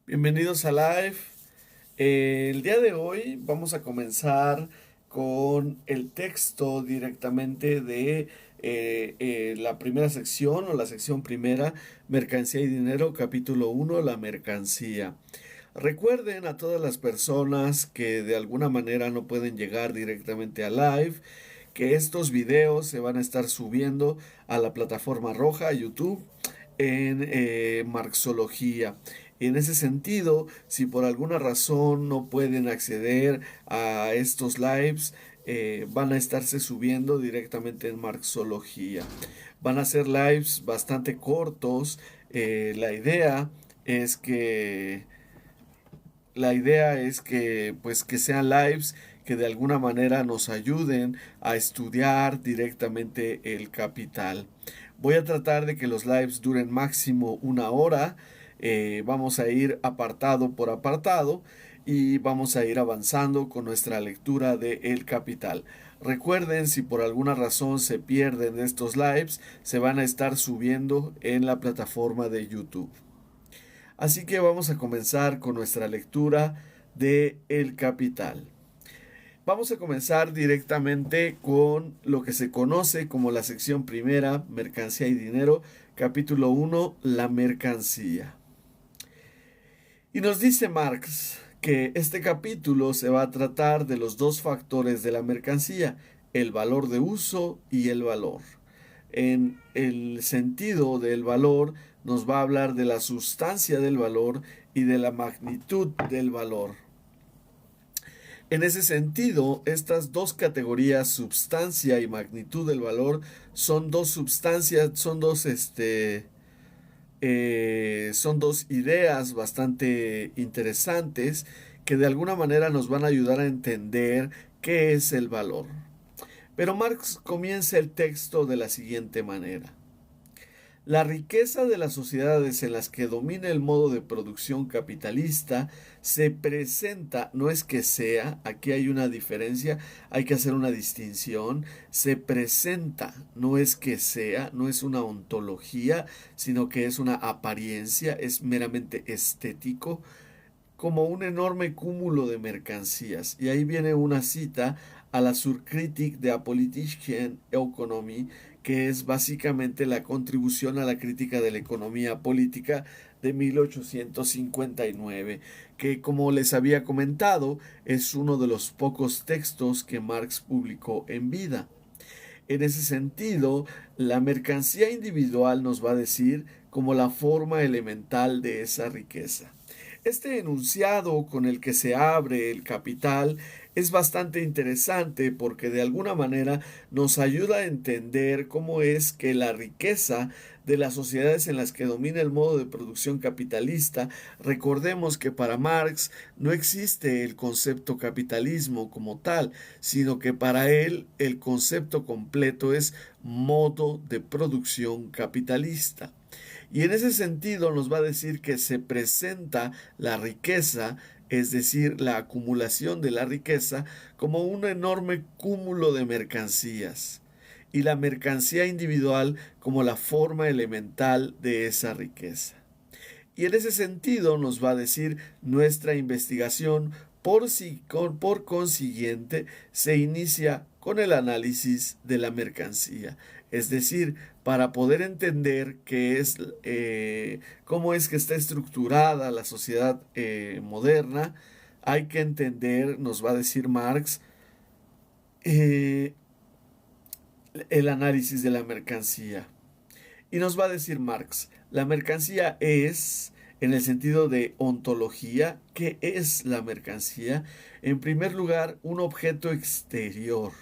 Bienvenidos a Live. El día de hoy vamos a comenzar con el texto directamente de la primera sección o la sección primera, Mercancía y Dinero, capítulo 1, la mercancía. Recuerden a todas las personas que de alguna manera no pueden llegar directamente a Live, que estos videos se van a estar subiendo a la plataforma roja, YouTube, en Marxología. En ese sentido, si por alguna razón no pueden acceder a estos lives, van a estarse subiendo directamente en Marxología. Van a ser lives bastante cortos. La idea es que pues que sean lives que de alguna manera nos ayuden a estudiar directamente el capital. Voy a tratar de que los lives duren máximo una hora. Vamos a ir apartado por apartado y vamos a ir avanzando con nuestra lectura de El Capital. Recuerden, si por alguna razón se pierden estos lives, se van a estar subiendo en la plataforma de YouTube. Así que vamos a comenzar con nuestra lectura de El Capital. Vamos a comenzar directamente con lo que se conoce como la sección primera, Mercancía y Dinero, capítulo 1, la mercancía. Y nos dice Marx que este capítulo se va a tratar de los dos factores de la mercancía, el valor de uso y el valor. En el sentido del valor nos va a hablar de la sustancia del valor y de la magnitud del valor. En ese sentido, estas dos categorías, substancia y magnitud del valor, son dos sustancias, son dos ideas bastante interesantes que de alguna manera nos van a ayudar a entender qué es el valor. Pero Marx comienza el texto de la siguiente manera. La riqueza de las sociedades en las que domina el modo de producción capitalista se presenta, no es que sea, aquí hay una diferencia, hay que hacer una distinción, se presenta, no es que sea, no es una ontología, sino que es una apariencia, es meramente estético, como un enorme cúmulo de mercancías. Y ahí viene una cita a la Surkritik de Apolitischen Ökonomie, que es básicamente la contribución a la crítica de la economía política de 1859, que como les había comentado es uno de los pocos textos que Marx publicó en vida. En ese sentido, la mercancía individual nos va a decir como la forma elemental de esa riqueza. Este enunciado con el que se abre el capital es bastante interesante porque de alguna manera nos ayuda a entender cómo es que la riqueza de las sociedades en las que domina el modo de producción capitalista, recordemos que para Marx no existe el concepto capitalismo como tal, sino que para él el concepto completo es modo de producción capitalista. Y en ese sentido nos va a decir que se presenta la riqueza, es decir, la acumulación de la riqueza, como un enorme cúmulo de mercancías. Y la mercancía individual como la forma elemental de esa riqueza. Y en ese sentido nos va a decir nuestra investigación, por consiguiente, se inicia con el análisis de la mercancía. Es decir, para poder entender cómo es que está estructurada la sociedad moderna, hay que entender, nos va a decir Marx, eh, el análisis de la mercancía. Y nos va a decir Marx, la mercancía es, en el sentido de ontología, ¿qué es la mercancía? En primer lugar, un objeto exterior.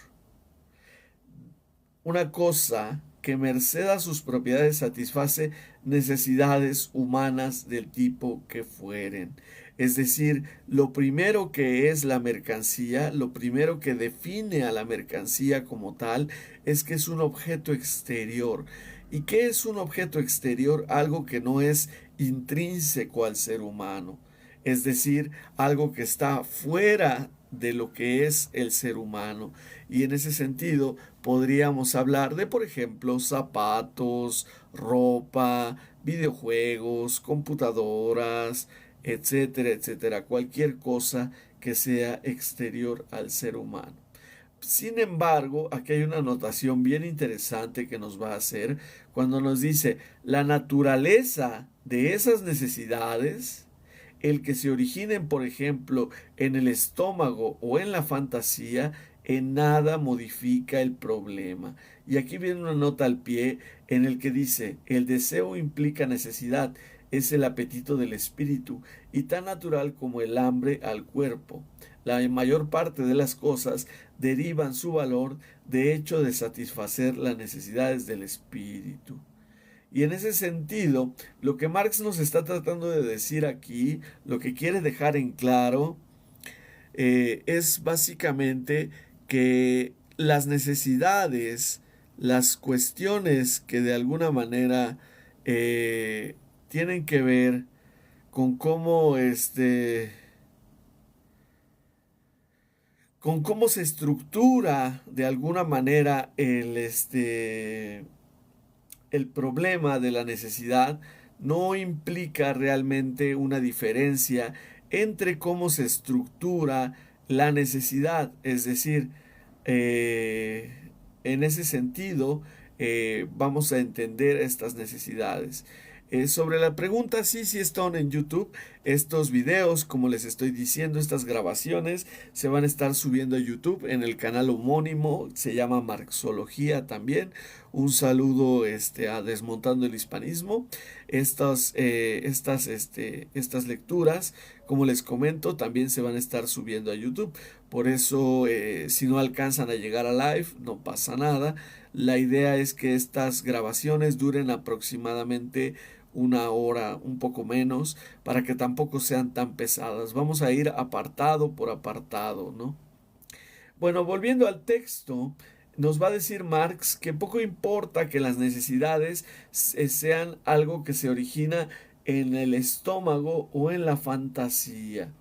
Una cosa que merced a sus propiedades satisface necesidades humanas del tipo que fueren. Es decir, lo primero que es la mercancía, lo primero que define a la mercancía como tal, es que es un objeto exterior. ¿Y qué es un objeto exterior? Algo que no es intrínseco al ser humano. Es decir, algo que está fuera de lo que es el ser humano. Y en ese sentido podríamos hablar de, por ejemplo, zapatos, ropa, videojuegos, computadoras, etcétera, etcétera, cualquier cosa que sea exterior al ser humano. Sin embargo, aquí hay una anotación bien interesante que nos va a hacer cuando nos dice la naturaleza de esas necesidades, el que se originen, por ejemplo, en el estómago o en la fantasía, en nada modifica el problema. Y aquí viene una nota al pie en el que dice, el deseo implica necesidad, es el apetito del espíritu, y tan natural como el hambre al cuerpo. La mayor parte de las cosas derivan su valor de hecho de satisfacer las necesidades del espíritu. Y en ese sentido, lo que Marx nos está tratando de decir aquí, lo que quiere dejar en claro, es básicamente que las necesidades, las cuestiones que de alguna manera tienen que ver con con cómo se estructura de alguna manera el problema de la necesidad, no implica realmente una diferencia entre cómo se estructura la necesidad. Es decir, eh, en ese sentido, vamos a entender estas necesidades. Sobre la pregunta, sí están en YouTube. Estos videos, como les estoy diciendo, estas grabaciones se van a estar subiendo a YouTube en el canal homónimo, se llama Marxología también. Un saludo a Desmontando el Hispanismo. Estas lecturas, como les comento, también se van a estar subiendo a YouTube. Por eso, si no alcanzan a llegar a live, no pasa nada. La idea es que estas grabaciones duren aproximadamente una hora, un poco menos, para que tampoco sean tan pesadas. Vamos a ir apartado por apartado, ¿no? Bueno, volviendo al texto, nos va a decir Marx que poco importa que las necesidades sean algo que se origina en el estómago o en la fantasía.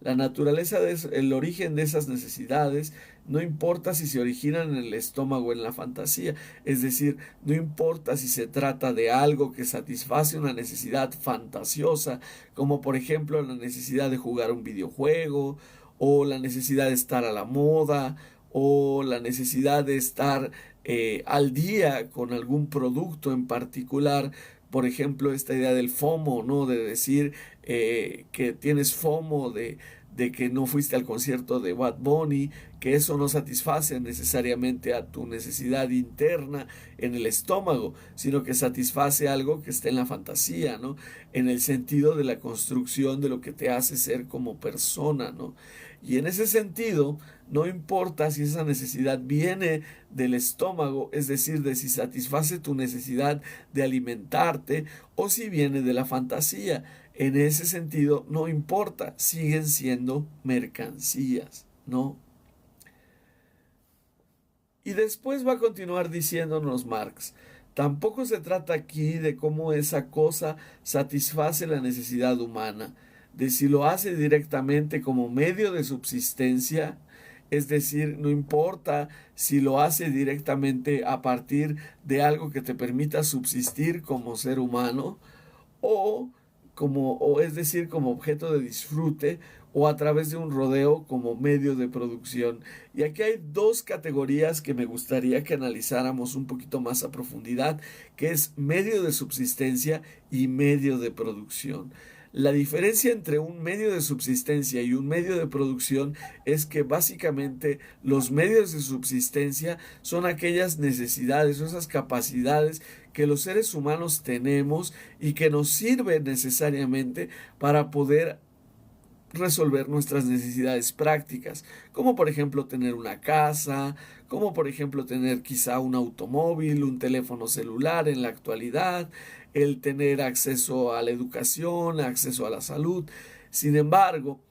La naturaleza, el origen de esas necesidades, no importa si se originan en el estómago o en la fantasía. Es decir, no importa si se trata de algo que satisface una necesidad fantasiosa, como por ejemplo la necesidad de jugar un videojuego, o la necesidad de estar a la moda, o la necesidad de estar al día con algún producto en particular. Por ejemplo, esta idea del FOMO, ¿no? De decir que tienes FOMO de que no fuiste al concierto de Bad Bunny, que eso no satisface necesariamente a tu necesidad interna en el estómago, sino que satisface algo que está en la fantasía, ¿no? En el sentido de la construcción de lo que te hace ser como persona, ¿no? Y en ese sentido, no importa si esa necesidad viene del estómago, es decir, de si satisface tu necesidad de alimentarte, o si viene de la fantasía. En ese sentido, no importa, siguen siendo mercancías, ¿no? Y después va a continuar diciéndonos Marx, tampoco se trata aquí de cómo esa cosa satisface la necesidad humana, de si lo hace directamente como medio de subsistencia, es decir, no importa si lo hace directamente a partir de algo que te permita subsistir como ser humano, o o es decir, como objeto de disfrute, o a través de un rodeo como medio de producción. Y aquí hay dos categorías que me gustaría que analizáramos un poquito más a profundidad, que es medio de subsistencia y medio de producción. La diferencia entre un medio de subsistencia y un medio de producción es que básicamente los medios de subsistencia son aquellas necesidades o esas capacidades que los seres humanos tenemos y que nos sirven necesariamente para poder resolver nuestras necesidades prácticas, como por ejemplo tener una casa, como por ejemplo tener quizá un automóvil, un teléfono celular en la actualidad, el tener acceso a la educación, acceso a la salud. Sin embargo,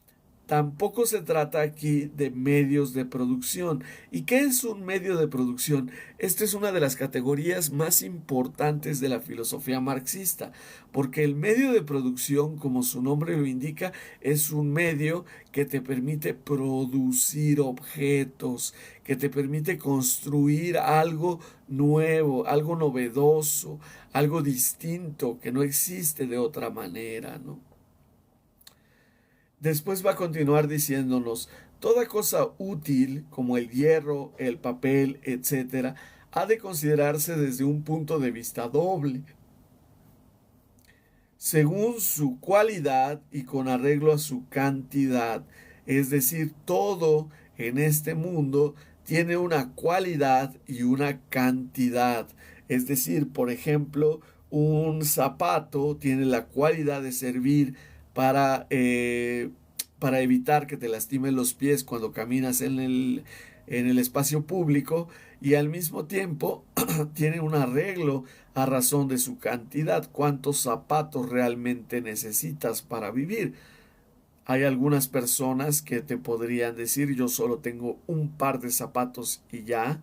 tampoco se trata aquí de medios de producción. ¿Y qué es un medio de producción? Esta es una de las categorías más importantes de la filosofía marxista, porque el medio de producción, como su nombre lo indica, es un medio que te permite producir objetos, que te permite construir algo nuevo, algo novedoso, algo distinto, que no existe de otra manera, ¿no? Después va a continuar diciéndonos, toda cosa útil como el hierro, el papel, etcétera, ha de considerarse desde un punto de vista doble, según su cualidad y con arreglo a su cantidad. Es decir, todo en este mundo tiene una cualidad y una cantidad. Es decir, por ejemplo, un zapato tiene la cualidad de servir para, eh, para evitar que te lastimen los pies cuando caminas en el espacio público, y al mismo tiempo tiene un arreglo a razón de su cantidad, cuántos zapatos realmente necesitas para vivir. Hay algunas personas que te podrían decir yo solo tengo un par de zapatos y ya.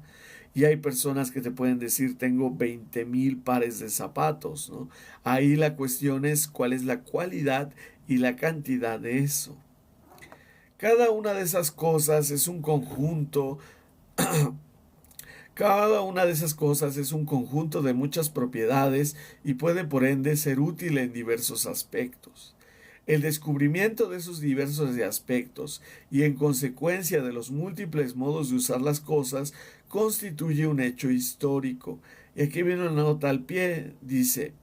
Y hay personas que te pueden decir tengo 20,000 pares de zapatos, ¿no? Ahí la cuestión es cuál es la cualidad y la cantidad de eso. Cada una de esas cosas es un conjunto. Cada una de esas cosas es un conjunto de muchas propiedades y puede por ende ser útil en diversos aspectos. El descubrimiento de esos diversos aspectos y en consecuencia de los múltiples modos de usar las cosas constituye un hecho histórico. Y aquí viene una nota al pie, dice,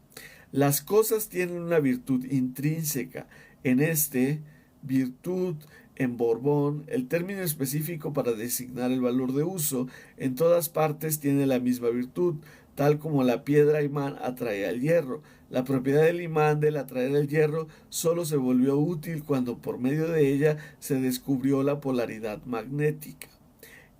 las cosas tienen una virtud intrínseca. En este, virtud en Borbón, el término específico para designar el valor de uso, en todas partes tiene la misma virtud, tal como la piedra imán atrae al hierro. La propiedad del imán del atraer el hierro solo se volvió útil cuando por medio de ella se descubrió la polaridad magnética.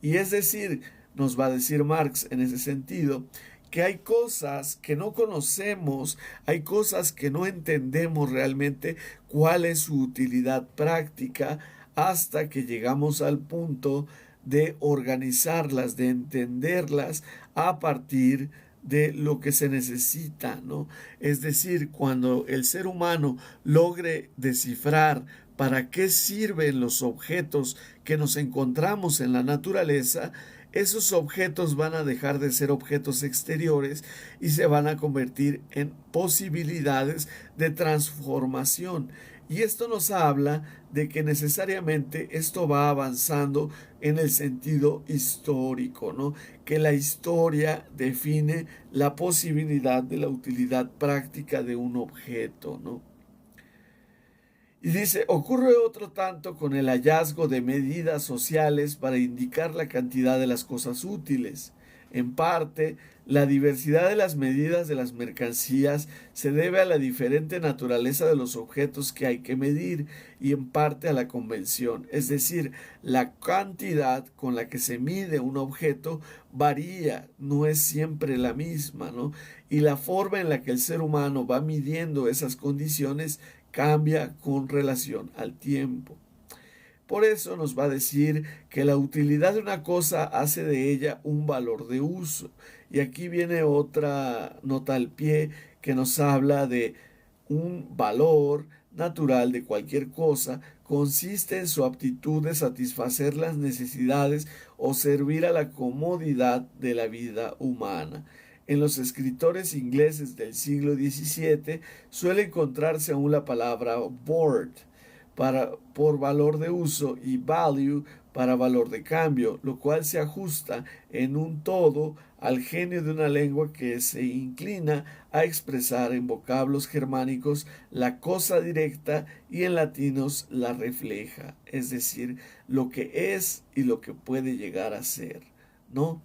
Y es decir, nos va a decir Marx en ese sentido, que hay cosas que no conocemos, hay cosas que no entendemos realmente cuál es su utilidad práctica hasta que llegamos al punto de organizarlas, de entenderlas a partir de lo que se necesita, ¿no? Es decir, cuando el ser humano logre descifrar para qué sirven los objetos que nos encontramos en la naturaleza, esos objetos van a dejar de ser objetos exteriores y se van a convertir en posibilidades de transformación. Y esto nos habla de que necesariamente esto va avanzando en el sentido histórico, ¿no? Que la historia define la posibilidad de la utilidad práctica de un objeto, ¿no? Y dice, ocurre otro tanto con el hallazgo de medidas sociales para indicar la cantidad de las cosas útiles. En parte, la diversidad de las medidas de las mercancías se debe a la diferente naturaleza de los objetos que hay que medir y en parte a la convención. Es decir, la cantidad con la que se mide un objeto varía, no es siempre la misma, ¿no? Y la forma en la que el ser humano va midiendo esas condiciones cambia con relación al tiempo. Por eso nos va a decir que la utilidad de una cosa hace de ella un valor de uso. Y aquí viene otra nota al pie que nos habla de un valor natural de cualquier cosa consiste en su aptitud de satisfacer las necesidades o servir a la comodidad de la vida humana. En los escritores ingleses del siglo XVII suele encontrarse aún la palabra board por valor de uso y value para valor de cambio, lo cual se ajusta en un todo al genio de una lengua que se inclina a expresar en vocablos germánicos la cosa directa y en latinos la refleja, es decir, lo que es y lo que puede llegar a ser, ¿no?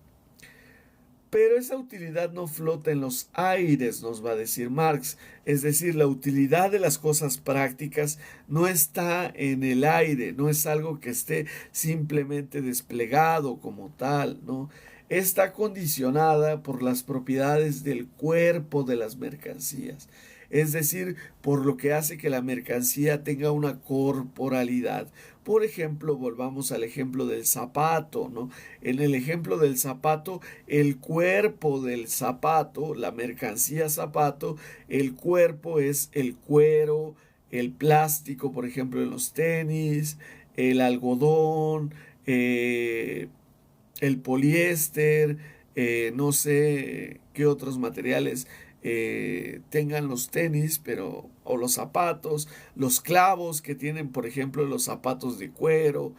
Pero esa utilidad no flota en los aires, nos va a decir Marx. Es decir, la utilidad de las cosas prácticas no está en el aire, no es algo que esté simplemente desplegado como tal, ¿no? Está condicionada por las propiedades del cuerpo de las mercancías. Es decir, por lo que hace que la mercancía tenga una corporalidad. Por ejemplo, volvamos al ejemplo del zapato, ¿no? En el ejemplo del zapato, el cuerpo del zapato, la mercancía zapato, el cuerpo es el cuero, el plástico, por ejemplo, en los tenis, el algodón, el poliéster, no sé qué otros materiales, tengan los tenis, o los zapatos, los clavos que tienen, por ejemplo, los zapatos de cuero,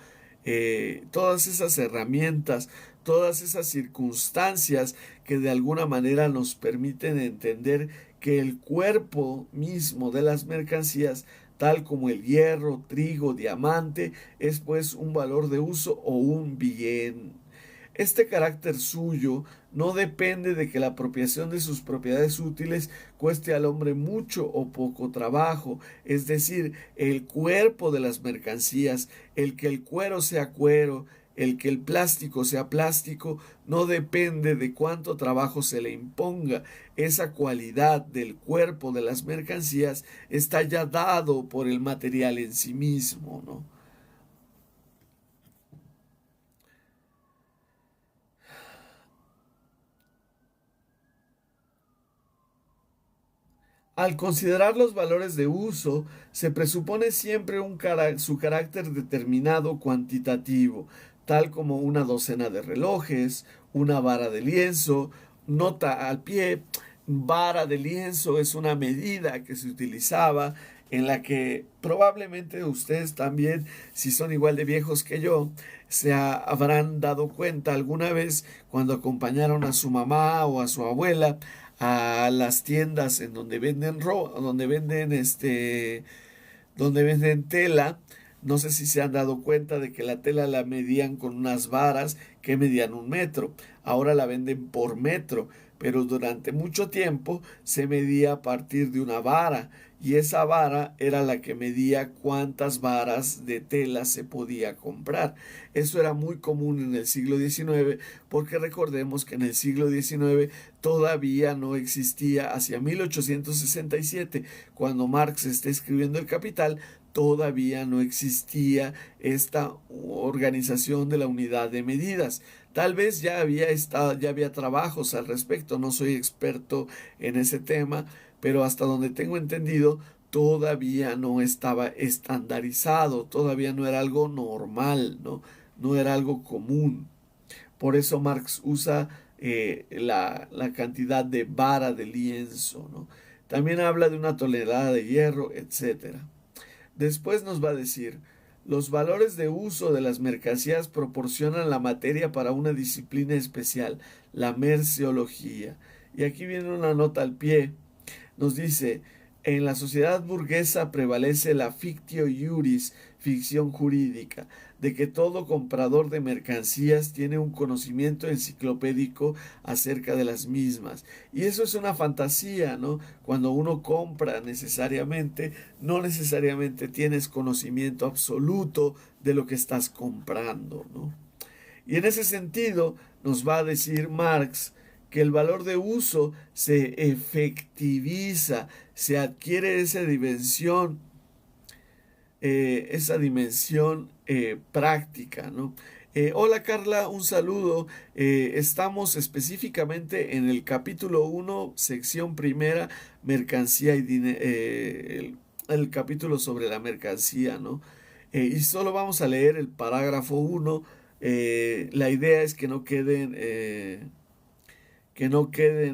todas esas herramientas, todas esas circunstancias que de alguna manera nos permiten entender que el cuerpo mismo de las mercancías, tal como el hierro, trigo, diamante, es pues un valor de uso o un bien. Este carácter suyo no depende de que la apropiación de sus propiedades útiles cueste al hombre mucho o poco trabajo, es decir, el cuerpo de las mercancías, el que el cuero sea cuero, el que el plástico sea plástico, no depende de cuánto trabajo se le imponga. Esa cualidad del cuerpo de las mercancías está ya dado por el material en sí mismo, ¿no? Al considerar los valores de uso, se presupone siempre su carácter determinado cuantitativo, tal como una docena de relojes, una vara de lienzo, nota al pie. Vara de lienzo es una medida que se utilizaba en la que probablemente ustedes también, si son igual de viejos que yo, habrán dado cuenta alguna vez cuando acompañaron a su mamá o a su abuela a las tiendas en donde venden donde venden tela. No sé si se han dado cuenta de que la tela la medían con unas varas que medían 1 metro. Ahora la venden por metro, pero durante mucho tiempo se medía a partir de una vara, y esa vara era la que medía cuántas varas de tela se podía comprar. Eso era muy común en el siglo XIX, porque recordemos que en el siglo XIX todavía no existía, hacia 1867, cuando Marx está escribiendo El Capital, todavía no existía esta organización de la unidad de medidas. Tal vez ya había trabajos al respecto, no soy experto en ese tema, pero hasta donde tengo entendido, todavía no estaba estandarizado, todavía no era algo normal, ¿no? No era algo común. Por eso Marx usa la cantidad de vara de lienzo, ¿no? También habla de 1 tonelada de hierro, etcétera. Después nos va a decir, los valores de uso de las mercancías proporcionan la materia para una disciplina especial, la merceología. Y aquí viene una nota al pie. Nos dice, en la sociedad burguesa prevalece la fictio iuris, ficción jurídica, de que todo comprador de mercancías tiene un conocimiento enciclopédico acerca de las mismas. Y eso es una fantasía, ¿no? Cuando uno compra necesariamente, no necesariamente tienes conocimiento absoluto de lo que estás comprando, ¿no? Y en ese sentido nos va a decir Marx que el valor de uso se efectiviza, se adquiere esa dimensión práctica, ¿no? Hola Carla, un saludo. Estamos específicamente en el capítulo 1, sección primera, mercancía y dinero, el capítulo sobre la mercancía, ¿no? Y solo vamos a leer el parágrafo 1. La idea es que no queden, que no quede,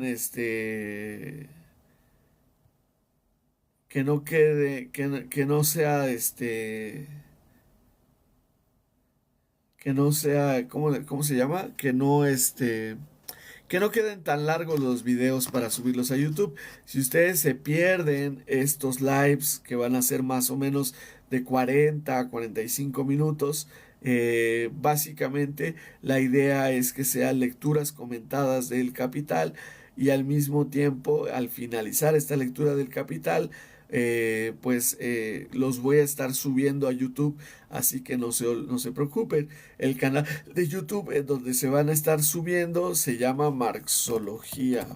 que no sea, que no sea, ¿cómo se llama? Que no queden tan largos los videos para subirlos a YouTube. Si ustedes se pierden estos lives que van a ser más o menos de 40 a 45 minutos, básicamente la idea es que sean lecturas comentadas del Capital, y al mismo tiempo, al finalizar esta lectura del Capital, los voy a estar subiendo a YouTube, así que no se preocupen. El canal de YouTube en donde se van a estar subiendo se llama Marxología.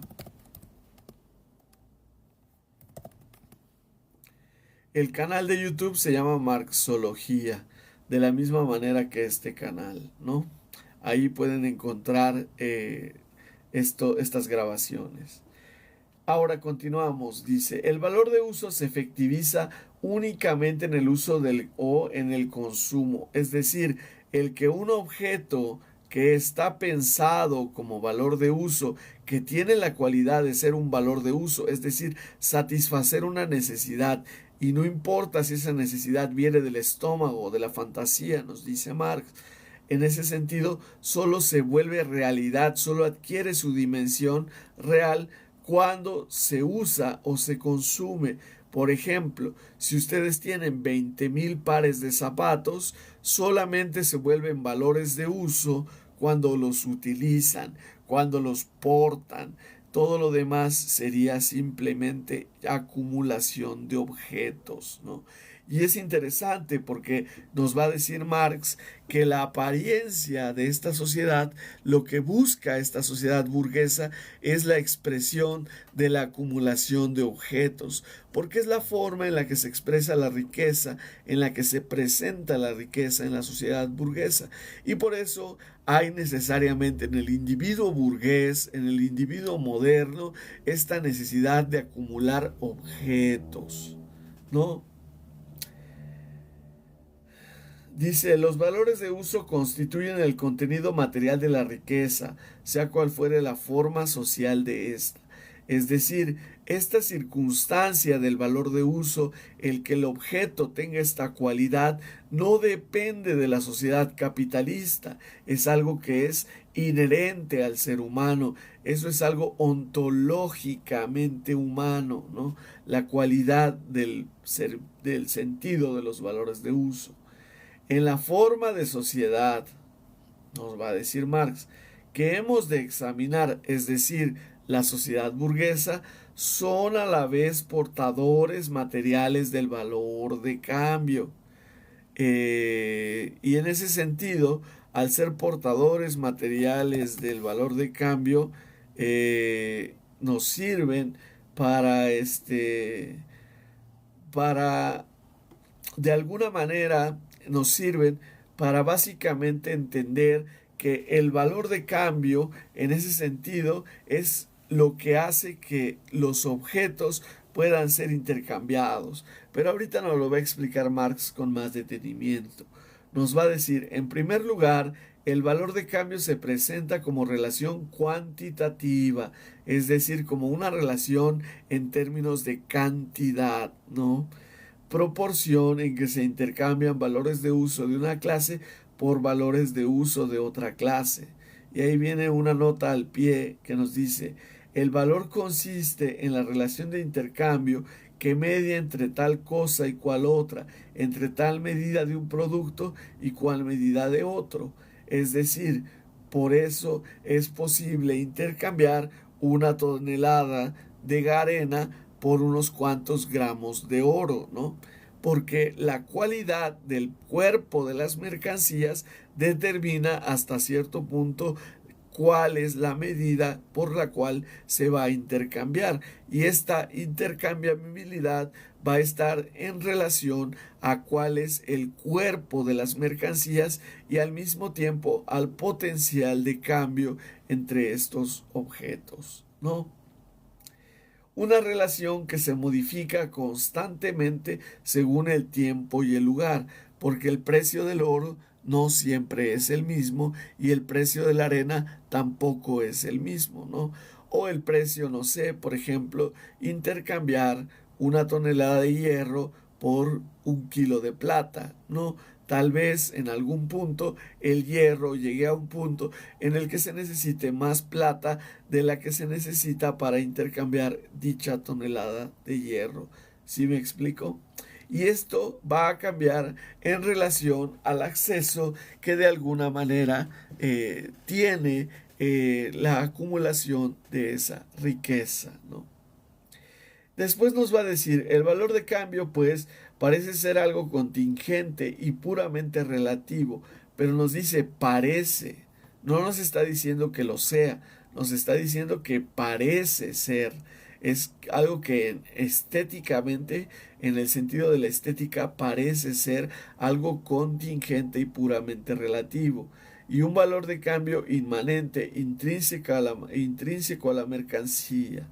El canal de YouTube se llama Marxología, de la misma manera que este canal, ¿no? Ahí pueden encontrar estas grabaciones. Ahora continuamos. Dice, el valor de uso se efectiviza únicamente en el uso o en el consumo. Es decir, el que un objeto que está pensado como valor de uso, que tiene la cualidad de ser un valor de uso, es decir, satisfacer una necesidad, y no importa si esa necesidad viene del estómago o de la fantasía, nos dice Marx. En ese sentido, solo se vuelve realidad, solo adquiere su dimensión real cuando se usa o se consume. Por ejemplo, si ustedes tienen 20,000 pares de zapatos, solamente se vuelven valores de uso cuando los utilizan, cuando los portan. Todo lo demás sería simplemente acumulación de objetos, ¿no? Y es interesante porque nos va a decir Marx que la apariencia de esta sociedad, lo que busca esta sociedad burguesa, es la expresión de la acumulación de objetos, porque es la forma en la que se expresa la riqueza, en la que se presenta la riqueza en la sociedad burguesa. Y por eso hay necesariamente en el individuo burgués, en el individuo moderno, esta necesidad de acumular objetos, ¿no? Dice, los valores de uso constituyen el contenido material de la riqueza, sea cual fuere la forma social de ésta. Es decir, esta circunstancia del valor de uso, el que el objeto tenga esta cualidad, no depende de la sociedad capitalista, es algo que es inherente al ser humano, eso es algo ontológicamente humano, ¿no? La cualidad del sentido de los valores de uso. En la forma de sociedad, nos va a decir Marx, que hemos de examinar, es decir, la sociedad burguesa, son a la vez portadores materiales del valor de cambio. Y en ese sentido, al ser portadores materiales del valor de cambio, nos sirven para para de alguna manera nos sirven para básicamente entender que el valor de cambio en ese sentido es lo que hace que los objetos puedan ser intercambiados. Pero ahorita nos lo va a explicar Marx con más detenimiento. Nos va a decir, en primer lugar, el valor de cambio se presenta como relación cuantitativa, es decir, como una relación en términos de cantidad, ¿no? Proporción en que se intercambian valores de uso de una clase por valores de uso de otra clase. Y ahí viene una nota al pie que nos dice, el valor consiste en la relación de intercambio que media entre tal cosa y cual otra, entre tal medida de un producto y cual medida de otro. Es decir, por eso es posible intercambiar una tonelada de arena por unos cuantos gramos de oro, ¿no? Porque la cualidad del cuerpo de las mercancías determina hasta cierto punto cuál es la medida por la cual se va a intercambiar. Y esta intercambiabilidad va a estar en relación a cuál es el cuerpo de las mercancías y al mismo tiempo al potencial de cambio entre estos objetos, ¿no? Una relación que se modifica constantemente según el tiempo y el lugar, porque el precio del oro no siempre es el mismo y el precio de la arena tampoco es el mismo, ¿no? O el precio, no sé, por ejemplo, intercambiar una tonelada de hierro por un kilo de plata, ¿no? Tal vez en algún punto el hierro llegue a un punto en el que se necesite más plata de la que se necesita para intercambiar dicha tonelada de hierro. ¿Sí me explico? Y esto va a cambiar en relación al acceso que de alguna manera tiene la acumulación de esa riqueza, ¿no? Después nos va a decir, el valor de cambio pues parece ser algo contingente y puramente relativo, pero nos dice parece, no nos está diciendo que lo sea, nos está diciendo que parece ser. Es algo que estéticamente, en el sentido de la estética, parece ser algo contingente y puramente relativo. Y un valor de cambio inmanente, intrínseco a la mercancía.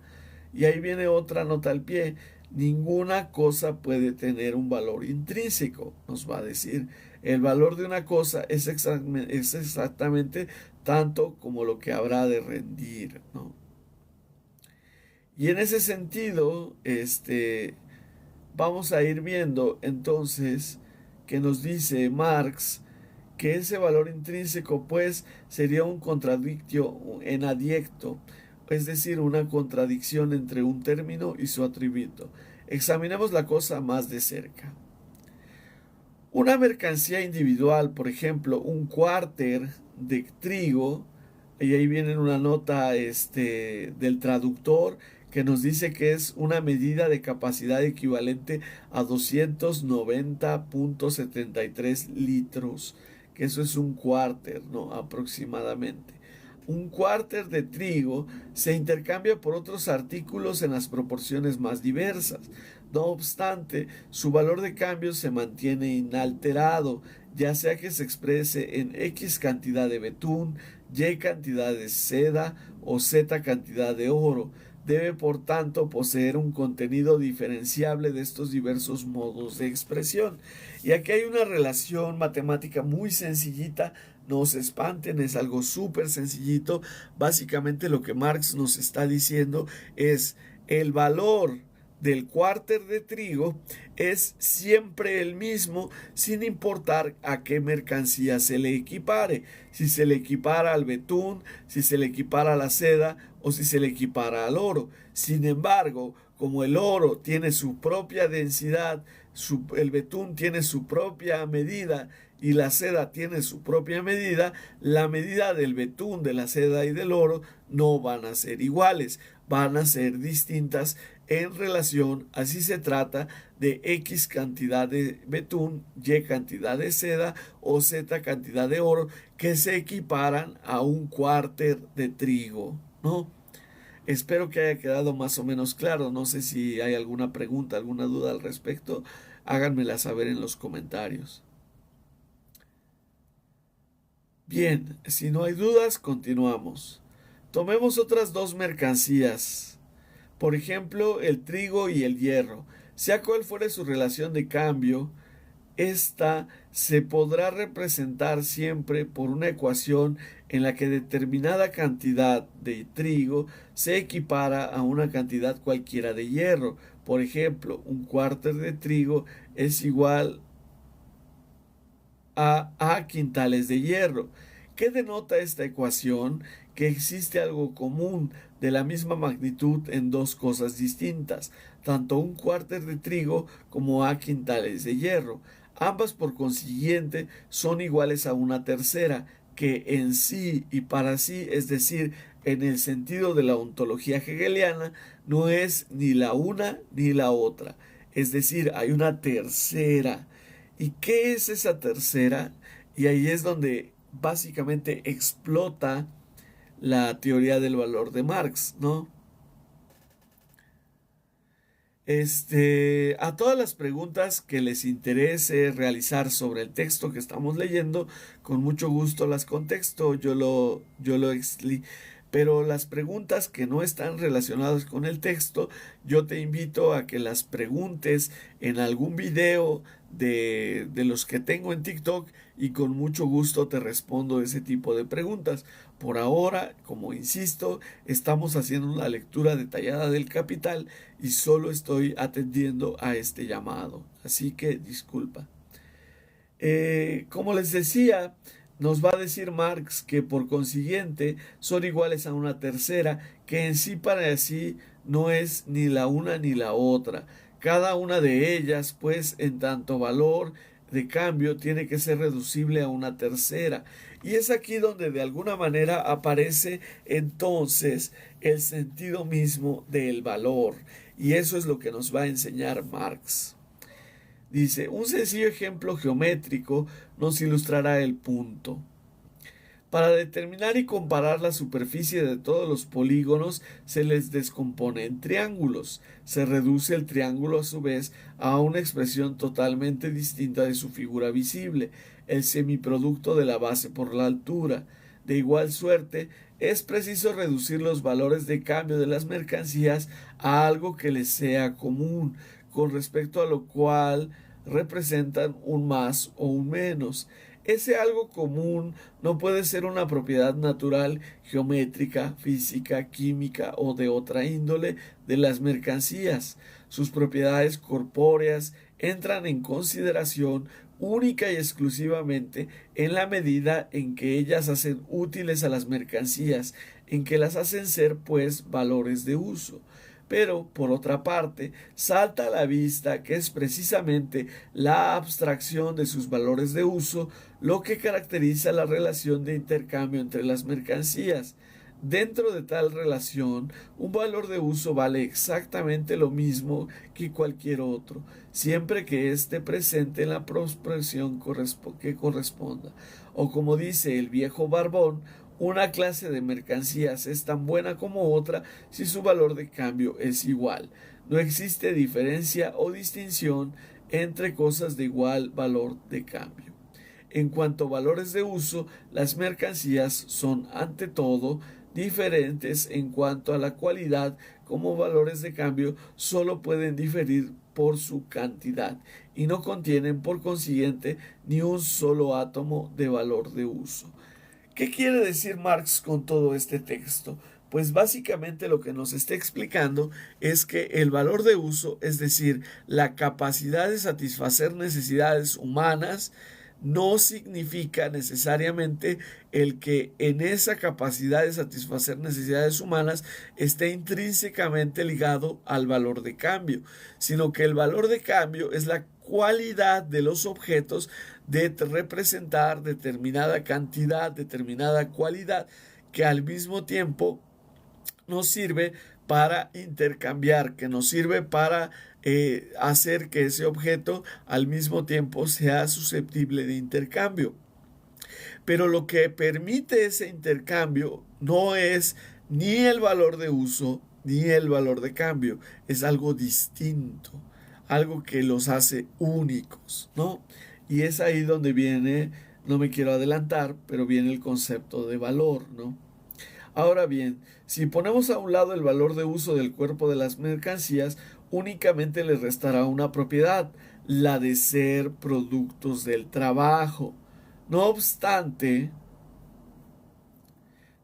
Y ahí viene otra nota al pie. Ninguna cosa puede tener un valor intrínseco, nos va a decir. El valor de una cosa es exactamente tanto como lo que habrá de rendir, ¿no? Y en ese sentido, vamos a ir viendo entonces que nos dice Marx que ese valor intrínseco pues sería un contradictio en adiecto, es decir, una contradicción entre un término y su atributo. Examinemos la cosa más de cerca. Una mercancía individual, por ejemplo, un cuárter de trigo, y ahí viene una nota del traductor que nos dice que es una medida de capacidad equivalente a 290,73 litros, que eso es un cuárter, ¿no? Aproximadamente. Un cuárter de trigo se intercambia por otros artículos en las proporciones más diversas. No obstante, su valor de cambio se mantiene inalterado, ya sea que se exprese en X cantidad de betún, Y cantidad de seda o Z cantidad de oro. Debe, por tanto, poseer un contenido diferenciable de estos diversos modos de expresión. Y aquí hay una relación matemática muy sencillita. No se espanten, es algo súper sencillito. Básicamente lo que Marx nos está diciendo es el valor del cuárter de trigo es siempre el mismo sin importar a qué mercancía se le equipare, si se le equipara al betún, si se le equipara a la seda o si se le equipara al oro. Sin embargo, como el oro tiene su propia densidad, el betún tiene su propia medida y la seda tiene su propia medida, la medida del betún, de la seda y del oro no van a ser iguales, van a ser distintas en relación, así se trata de X cantidad de betún, Y cantidad de seda o Z cantidad de oro que se equiparan a un cuárter de trigo, ¿no? Espero que haya quedado más o menos claro. No sé si hay alguna pregunta, alguna duda al respecto. Háganmela saber en los comentarios. Bien, si no hay dudas, continuamos. Tomemos otras dos mercancías. Por ejemplo, el trigo y el hierro. Sea cual fuere su relación de cambio, esta se podrá representar siempre por una ecuación en la que determinada cantidad de trigo se equipara a una cantidad cualquiera de hierro. Por ejemplo, un cuárter de trigo es igual a quintales de hierro. ¿Qué denota esta ecuación? Que existe algo común de la misma magnitud en dos cosas distintas, tanto un cuárter de trigo como a quintales de hierro. Ambas por consiguiente son iguales a una tercera, que en sí y para sí, es decir, en el sentido de la ontología hegeliana, no es ni la una ni la otra. Es decir, hay una tercera. ¿Y qué es esa tercera? Y ahí es donde básicamente explota la teoría del valor de Marx, ¿no? A todas las preguntas que les interese realizar sobre el texto que estamos leyendo, con mucho gusto las contesto, pero las preguntas que no están relacionadas con el texto, yo te invito a que las preguntes en algún video de los que tengo en TikTok y con mucho gusto te respondo ese tipo de preguntas. Por ahora, como insisto, estamos haciendo una lectura detallada del Capital y solo estoy atendiendo a este llamado. Así que disculpa. Como les decía, nos va a decir Marx que por consiguiente son iguales a una tercera, que en sí para sí no es ni la una ni la otra. Cada una de ellas, pues, en tanto valor de cambio, tiene que ser reducible a una tercera. Y es aquí donde de alguna manera aparece entonces el sentido mismo del valor. Y eso es lo que nos va a enseñar Marx. Dice, un sencillo ejemplo geométrico nos ilustrará el punto. Para determinar y comparar la superficie de todos los polígonos se les descompone en triángulos. Se reduce el triángulo a su vez a una expresión totalmente distinta de su figura visible, el semiproducto de la base por la altura. De igual suerte, es preciso reducir los valores de cambio de las mercancías a algo que les sea común, con respecto a lo cual representan un más o un menos. Ese algo común no puede ser una propiedad natural, geométrica, física, química o de otra índole de las mercancías. Sus propiedades corpóreas entran en consideración única y exclusivamente en la medida en que ellas hacen útiles a las mercancías, en que las hacen ser, pues, valores de uso. Pero, por otra parte, salta a la vista que es precisamente la abstracción de sus valores de uso lo que caracteriza la relación de intercambio entre las mercancías. Dentro de tal relación, un valor de uso vale exactamente lo mismo que cualquier otro, siempre que esté presente en la proporción que corresponda. O como dice el viejo Barbón, una clase de mercancías es tan buena como otra si su valor de cambio es igual. No existe diferencia o distinción entre cosas de igual valor de cambio. En cuanto a valores de uso, las mercancías son ante todo diferentes en cuanto a la cualidad, como valores de cambio solo pueden diferir por su cantidad y no contienen por consiguiente ni un solo átomo de valor de uso. ¿Qué quiere decir Marx con todo este texto? Pues básicamente lo que nos está explicando es que el valor de uso, es decir, la capacidad de satisfacer necesidades humanas, no significa necesariamente el que en esa capacidad de satisfacer necesidades humanas esté intrínsecamente ligado al valor de cambio, sino que el valor de cambio es la cualidad de los objetos de representar determinada cantidad, determinada cualidad, que al mismo tiempo nos sirve para intercambiar, que nos sirve para hacer que ese objeto al mismo tiempo sea susceptible de intercambio. Pero lo que permite ese intercambio no es ni el valor de uso ni el valor de cambio, es algo distinto, algo que los hace únicos, ¿no? Y es ahí donde viene, no me quiero adelantar, pero viene el concepto de valor, ¿no? Ahora bien, si ponemos a un lado el valor de uso del cuerpo de las mercancías, únicamente le restará una propiedad, la de ser productos del trabajo. No obstante,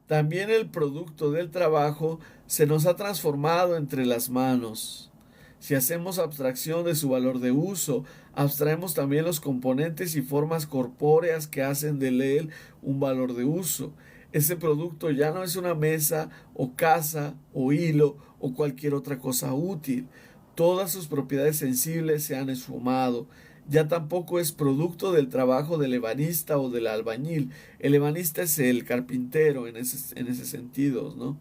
también el producto del trabajo se nos ha transformado entre las manos. Si hacemos abstracción de su valor de uso, abstraemos también los componentes y formas corpóreas que hacen de él un valor de uso. Ese producto ya no es una mesa o casa o hilo o cualquier otra cosa útil. Todas sus propiedades sensibles se han esfumado. Ya tampoco es producto del trabajo del ebanista o del albañil. El ebanista es el carpintero en ese sentido, ¿no?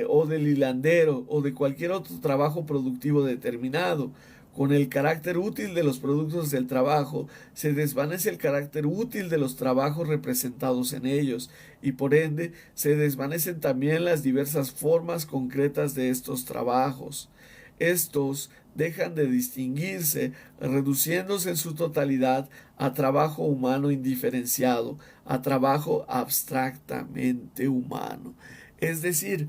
O del hilandero o de cualquier otro trabajo productivo determinado. Con el carácter útil de los productos del trabajo se desvanece el carácter útil de los trabajos representados en ellos y por ende se desvanecen también las diversas formas concretas de estos trabajos. Estos dejan de distinguirse, reduciéndose en su totalidad a trabajo humano indiferenciado, a trabajo abstractamente humano. Es decir,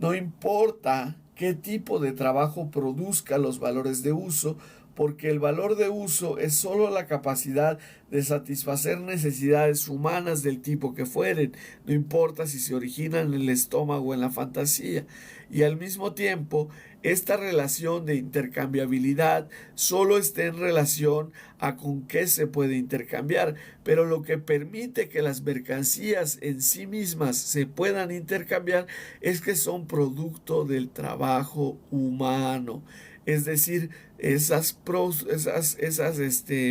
no importa qué tipo de trabajo produzca los valores de uso, porque el valor de uso es sólo la capacidad de satisfacer necesidades humanas del tipo que fueren, no importa si se originan en el estómago o en la fantasía, y al mismo tiempo esta relación de intercambiabilidad solo está en relación a con qué se puede intercambiar, pero lo que permite que las mercancías en sí mismas se puedan intercambiar es que son producto del trabajo humano. Es decir, esas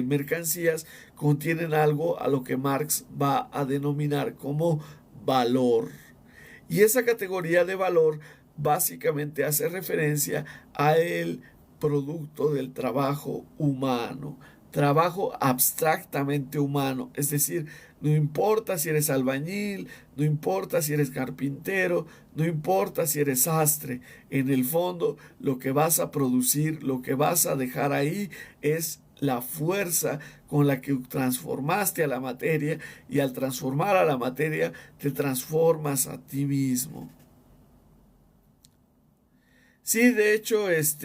mercancías contienen algo a lo que Marx va a denominar como valor. Y esa categoría de valor básicamente hace referencia a el producto del trabajo humano, trabajo abstractamente humano, es decir, no importa si eres albañil, no importa si eres carpintero, no importa si eres sastre, en el fondo lo que vas a producir, lo que vas a dejar ahí es la fuerza con la que transformaste a la materia y al transformar a la materia te transformas a ti mismo. Sí, de hecho, es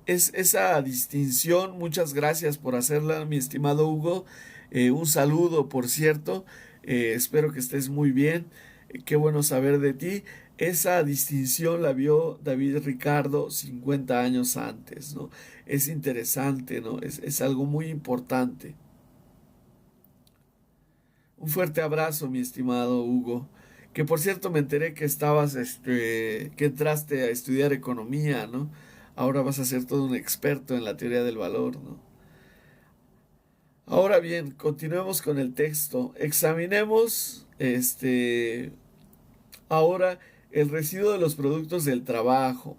esa distinción, muchas gracias por hacerla, mi estimado Hugo, Un saludo, por cierto. Espero que estés muy bien. Qué bueno saber de ti. Esa distinción la vio David Ricardo 50 años antes, ¿no? Es interesante, ¿no? Es algo muy importante. Un fuerte abrazo, mi estimado Hugo. Que por cierto me enteré que que entraste a estudiar economía, ¿no? Ahora vas a ser todo un experto en la teoría del valor, ¿no? Ahora bien, continuemos con el texto. Examinemos, ahora el residuo de los productos del trabajo.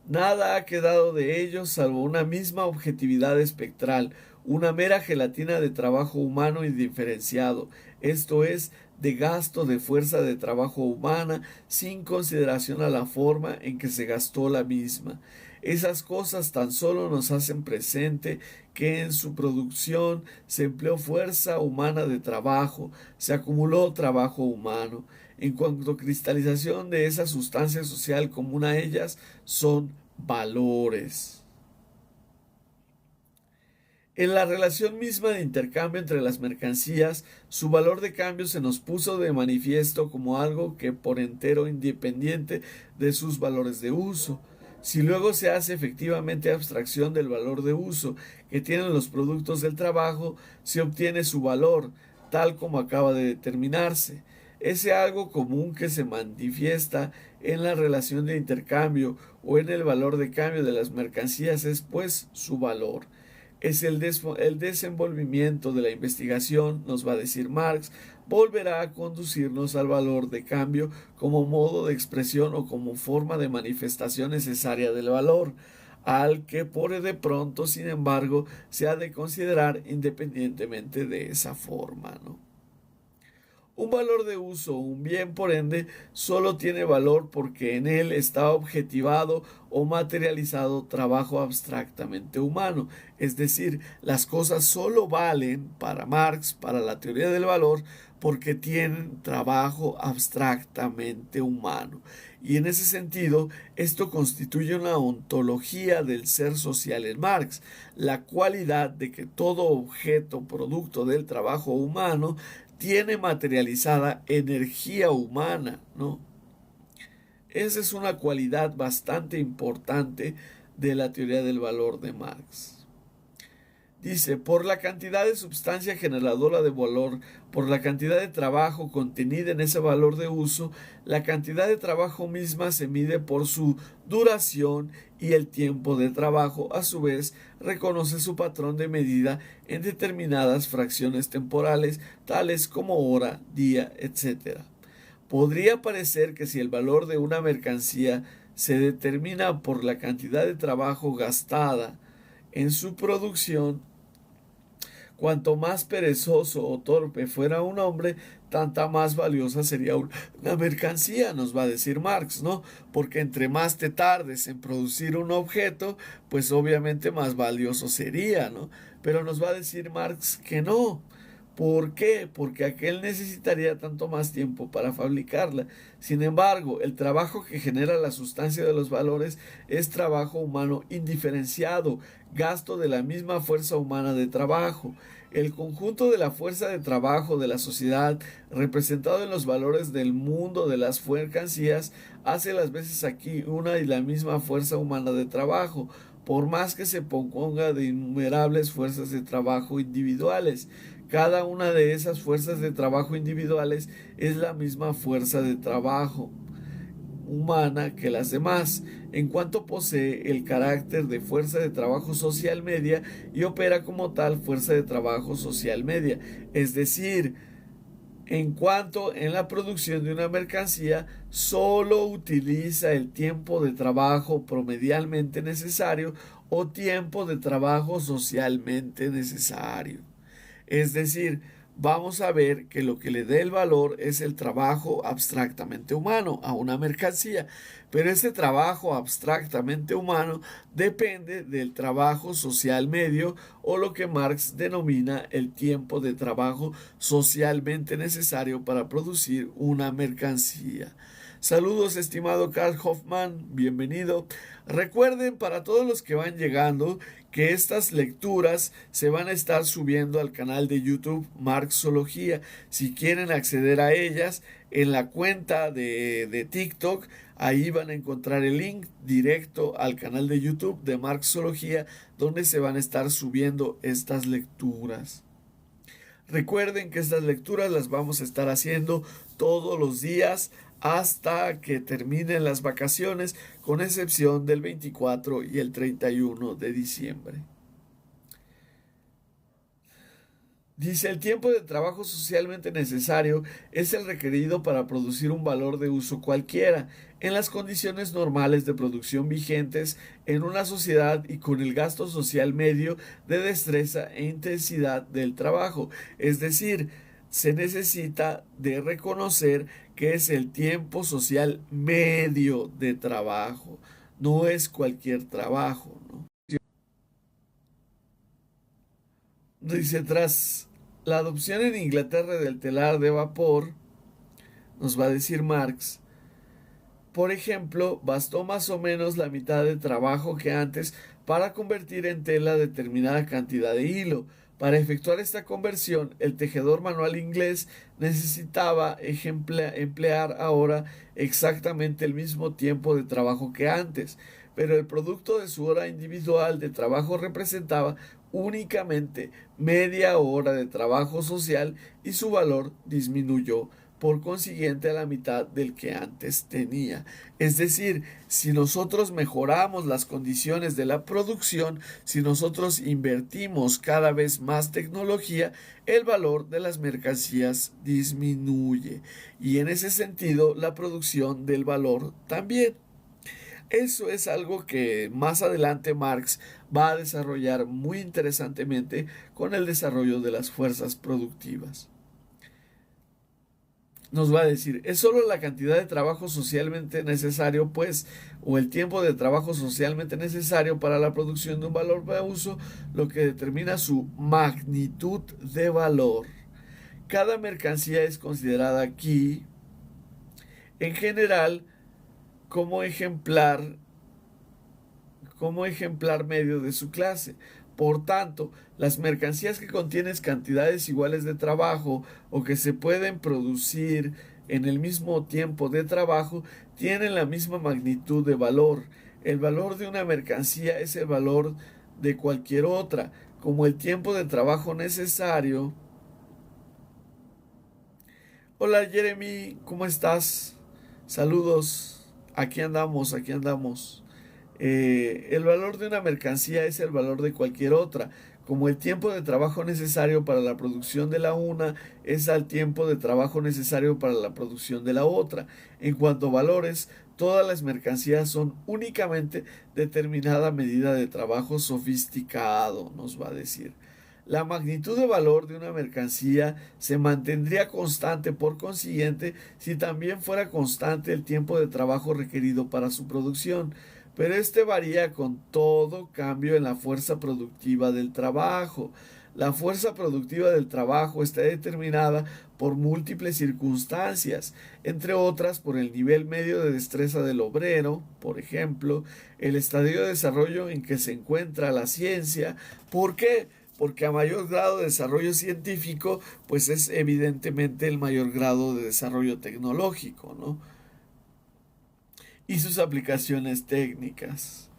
Nada ha quedado de ellos salvo una misma objetividad espectral, una mera gelatina de trabajo humano indiferenciado, esto es, de gasto de fuerza de trabajo humana sin consideración a la forma en que se gastó la misma. Esas cosas tan solo nos hacen presente que en su producción se empleó fuerza humana de trabajo, se acumuló trabajo humano. En cuanto a cristalización de esa sustancia social común a ellas, son valores. En la relación misma de intercambio entre las mercancías, su valor de cambio se nos puso de manifiesto como algo que por entero independiente de sus valores de uso. Si luego se hace efectivamente abstracción del valor de uso que tienen los productos del trabajo, se obtiene su valor, tal como acaba de determinarse. Ese algo común que se manifiesta en la relación de intercambio o en el valor de cambio de las mercancías es pues su valor. Es el desenvolvimiento de la investigación, nos va a decir Marx, volverá a conducirnos al valor de cambio como modo de expresión o como forma de manifestación necesaria del valor, al que por de pronto, sin embargo, se ha de considerar independientemente de esa forma, ¿no? Un valor de uso, un bien por ende, solo tiene valor porque en él está objetivado o materializado trabajo abstractamente humano. Es decir, las cosas solo valen para Marx, para la teoría del valor, porque tienen trabajo abstractamente humano. Y en ese sentido, esto constituye una ontología del ser social en Marx, la cualidad de que todo objeto producto del trabajo humano tiene materializada energía humana, ¿no? Esa es una cualidad bastante importante de la teoría del valor de Marx. Dice, por la cantidad de sustancia generadora de valor, por la cantidad de trabajo contenida en ese valor de uso, la cantidad de trabajo misma se mide por su duración y el tiempo de trabajo, a su vez, reconoce su patrón de medida en determinadas fracciones temporales, tales como hora, día, etc. Podría parecer que si el valor de una mercancía se determina por la cantidad de trabajo gastada en su producción, cuanto más perezoso o torpe fuera un hombre, tanta más valiosa sería una mercancía, nos va a decir Marx, ¿no? Porque entre más te tardes en producir un objeto, pues obviamente más valioso sería, ¿no? Pero nos va a decir Marx que no. ¿Por qué? Porque aquel necesitaría tanto más tiempo para fabricarla. Sin embargo, el trabajo que genera la sustancia de los valores es trabajo humano indiferenciado, gasto de la misma fuerza humana de trabajo. El conjunto de la fuerza de trabajo de la sociedad, representado en los valores del mundo de las mercancías, hace las veces aquí una y la misma fuerza humana de trabajo, por más que se componga de innumerables fuerzas de trabajo individuales. Cada una de esas fuerzas de trabajo individuales es la misma fuerza de trabajo humana que las demás, en cuanto posee el carácter de fuerza de trabajo social media y opera como tal fuerza de trabajo social media, es decir, en cuanto en la producción de una mercancía solo utiliza el tiempo de trabajo promedialmente necesario o tiempo de trabajo socialmente necesario. Es decir, vamos a ver que lo que le dé el valor es el trabajo abstractamente humano a una mercancía, pero ese trabajo abstractamente humano depende del trabajo social medio o lo que Marx denomina el tiempo de trabajo socialmente necesario para producir una mercancía. Saludos, estimado Karl Hoffman, bienvenido. Recuerden para todos los que van llegando que estas lecturas se van a estar subiendo al canal de YouTube Marxología. Si quieren acceder a ellas en la cuenta de TikTok, ahí van a encontrar el link directo al canal de YouTube de Marxología, donde se van a estar subiendo estas lecturas. Recuerden que estas lecturas las vamos a estar haciendo todos los días hasta que terminen las vacaciones, con excepción del 24 y el 31 de diciembre. Dice, el tiempo de trabajo socialmente necesario es el requerido para producir un valor de uso cualquiera, en las condiciones normales de producción vigentes en una sociedad y con el gasto social medio de destreza e intensidad del trabajo. Es decir, se necesita de reconocer que es el tiempo social medio de trabajo, no es cualquier trabajo, ¿no? Dice, tras la adopción en Inglaterra del telar de vapor, nos va a decir Marx, por ejemplo, bastó más o menos la mitad de trabajo que antes para convertir en tela determinada cantidad de hilo. Para efectuar esta conversión, el tejedor manual inglés necesitaba emplear ahora exactamente el mismo tiempo de trabajo que antes, pero el producto de su hora individual de trabajo representaba únicamente media hora de trabajo social y su valor disminuyó por consiguiente a la mitad del que antes tenía. Es decir, si nosotros mejoramos las condiciones de la producción, si nosotros invertimos cada vez más tecnología, el valor de las mercancías disminuye y en ese sentido la producción del valor también. Eso es algo que más adelante Marx va a desarrollar muy interesantemente con el desarrollo de las fuerzas productivas. Nos va a decir, es solo la cantidad de trabajo socialmente necesario, pues, o el tiempo de trabajo socialmente necesario para la producción de un valor de uso, lo que determina su magnitud de valor. Cada mercancía es considerada aquí, en general, como ejemplar medio de su clase. Por tanto, las mercancías que contienen cantidades iguales de trabajo o que se pueden producir en el mismo tiempo de trabajo tienen la misma magnitud de valor. El valor de una mercancía es el valor de cualquier otra, como el tiempo de trabajo necesario. Hola Jeremy, ¿cómo estás? Saludos, aquí andamos, aquí andamos. El valor de una mercancía es el valor de cualquier otra, como el tiempo de trabajo necesario para la producción de la una es al tiempo de trabajo necesario para la producción de la otra. En cuanto a valores, todas las mercancías son únicamente determinada medida de trabajo sofisticado, nos va a decir. La magnitud de valor de una mercancía se mantendría constante por consiguiente si también fuera constante el tiempo de trabajo requerido para su producción, pero este varía con todo cambio en la fuerza productiva del trabajo. La fuerza productiva del trabajo está determinada por múltiples circunstancias, entre otras por el nivel medio de destreza del obrero, por ejemplo, el estadio de desarrollo en que se encuentra la ciencia. ¿Por qué? Porque a mayor grado de desarrollo científico, pues es evidentemente el mayor grado de desarrollo tecnológico, ¿no? Y sus aplicaciones técnicas.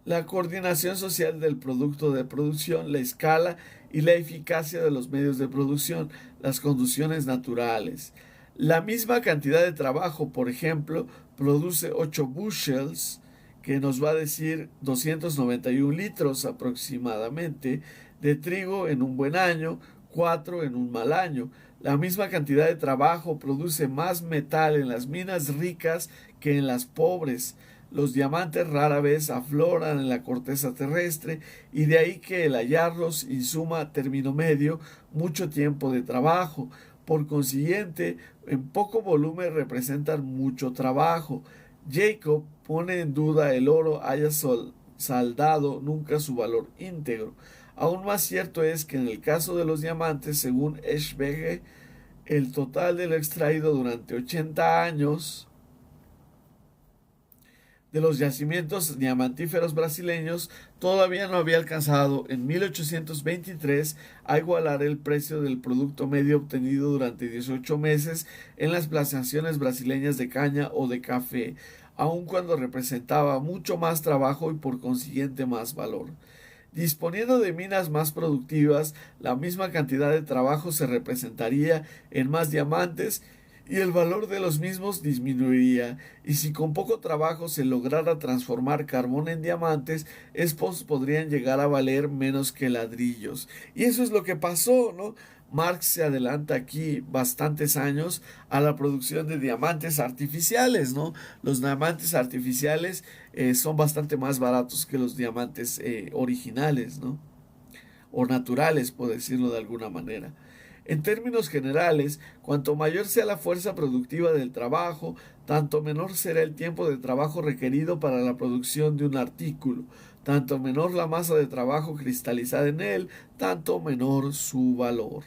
La coordinación social del producto de producción, la escala y la eficacia de los medios de producción, las condiciones naturales. La misma cantidad de trabajo, por ejemplo, produce 8 bushels, que nos va a decir 291 litros aproximadamente, de trigo en un buen año, 4 en un mal año. La misma cantidad de trabajo produce más metal en las minas ricas que en las pobres. Los diamantes rara vez afloran en la corteza terrestre y de ahí que el hallarlos insuma término medio mucho tiempo de trabajo. Por consiguiente, en poco volumen representan mucho trabajo. Jacob pone en duda el oro haya saldado nunca su valor íntegro. Aún más cierto es que en el caso de los diamantes, según Eschwege, el total de lo extraído durante 80 años de los yacimientos diamantíferos brasileños todavía no había alcanzado en 1823 a igualar el precio del producto medio obtenido durante 18 meses en las plantaciones brasileñas de caña o de café, aun cuando representaba mucho más trabajo y por consiguiente más valor. Disponiendo de minas más productivas, la misma cantidad de trabajo se representaría en más diamantes y el valor de los mismos disminuiría, y si con poco trabajo se lograra transformar carbón en diamantes, estos podrían llegar a valer menos que ladrillos. Y eso es lo que pasó, ¿no? Marx se adelanta aquí bastantes años a la producción de diamantes artificiales, ¿no? Los diamantes artificiales son bastante más baratos que los diamantes originales, ¿no? O naturales, por decirlo de alguna manera. En términos generales, cuanto mayor sea la fuerza productiva del trabajo, tanto menor será el tiempo de trabajo requerido para la producción de un artículo, tanto menor la masa de trabajo cristalizada en él, tanto menor su valor.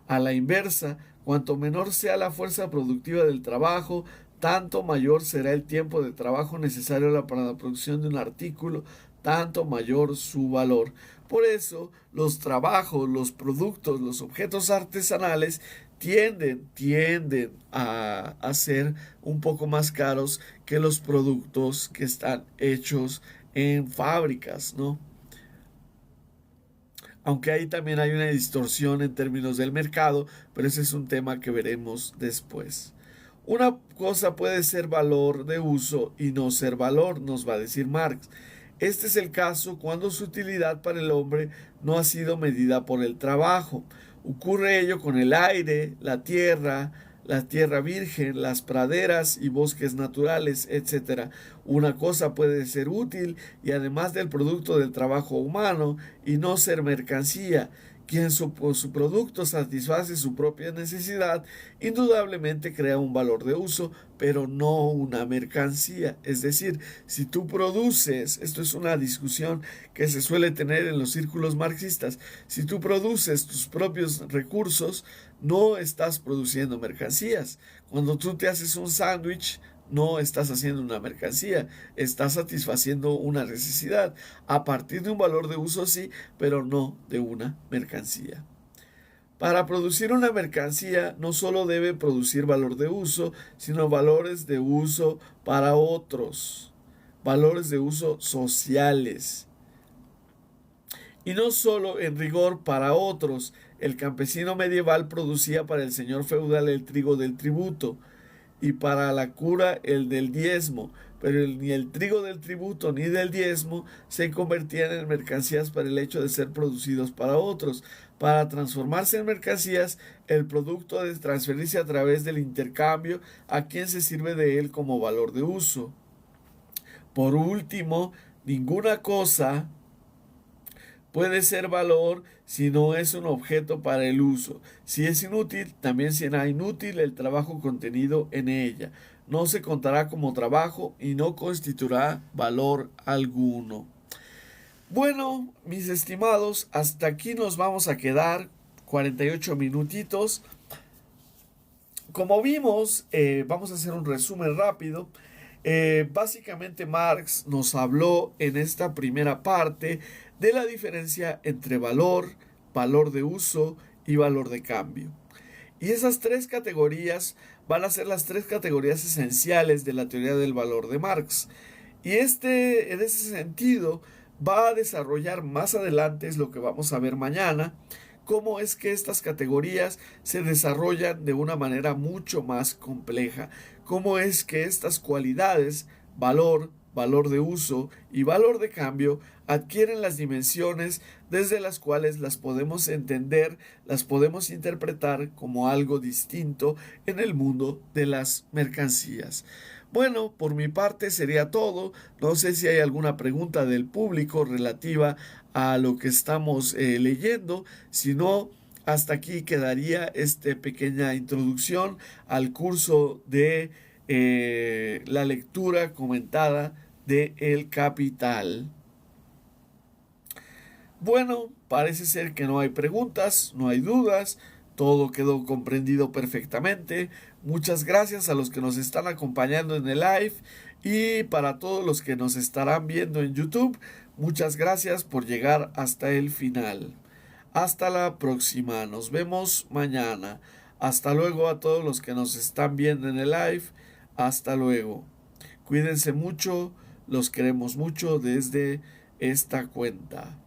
A la inversa, cuanto menor sea la fuerza productiva del trabajo, tanto mayor será el tiempo de trabajo necesario para la producción de un artículo, tanto mayor su valor. Por eso, los trabajos, los productos, los objetos artesanales tienden a ser un poco más caros que los productos que están hechos en fábricas, ¿no? Aunque ahí también hay una distorsión en términos del mercado, pero ese es un tema que veremos después. Una cosa puede ser valor de uso y no ser valor, nos va a decir Marx. Este es el caso cuando su utilidad para el hombre no ha sido medida por el trabajo. Ocurre ello con el aire, la tierra virgen, las praderas y bosques naturales, etc. Una cosa puede ser útil y además del producto del trabajo humano y no ser mercancía. Quien por su producto satisface su propia necesidad, indudablemente crea un valor de uso, pero no una mercancía. Es decir, si tú produces, esto es una discusión que se suele tener en los círculos marxistas, si tú produces tus propios recursos, no estás produciendo mercancías. Cuando tú te haces un sándwich, no estás haciendo una mercancía, estás satisfaciendo una necesidad a partir de un valor de uso, sí, pero no de una mercancía. Para producir una mercancía no solo debe producir valor de uso, sino valores de uso para otros, valores de uso sociales. Y no solo en rigor para otros. El campesino medieval producía para el señor feudal el trigo del tributo y para la cura el del diezmo, pero ni el trigo del tributo ni del diezmo se convertían en mercancías para el hecho de ser producidos para otros. Para transformarse en mercancías, el producto debe transferirse a través del intercambio a quien se sirve de él como valor de uso. Por último, ninguna cosa puede ser valor si no es un objeto para el uso. Si es inútil, también será inútil el trabajo contenido en ella. No se contará como trabajo y no constituirá valor alguno. Bueno, mis estimados, hasta aquí nos vamos a quedar 48 minutitos. Como vimos, vamos a hacer un resumen rápido. Básicamente Marx nos habló en esta primera parte de la diferencia entre valor, valor de uso y valor de cambio. Y esas tres categorías van a ser las tres categorías esenciales de la teoría del valor de Marx. Y en ese sentido, va a desarrollar más adelante, es lo que vamos a ver mañana, cómo es que estas categorías se desarrollan de una manera mucho más compleja, cómo es que estas cualidades, valor, valor de uso y valor de cambio, adquieren las dimensiones desde las cuales las podemos entender, las podemos interpretar como algo distinto en el mundo de las mercancías. Bueno, por mi parte sería todo. No sé si hay alguna pregunta del público relativa a lo que estamos leyendo. Si no, hasta aquí quedaría esta pequeña introducción al curso de la lectura comentada de El Capital. Bueno, parece ser que no hay preguntas, no hay dudas, todo quedó comprendido perfectamente. Muchas gracias a los que nos están acompañando en el live. Y para todos los que nos estarán viendo en YouTube, muchas gracias por llegar hasta el final. Hasta la próxima, nos vemos mañana. Hasta luego a todos los que nos están viendo en el live. Hasta luego. Cuídense mucho, los queremos mucho desde esta cuenta.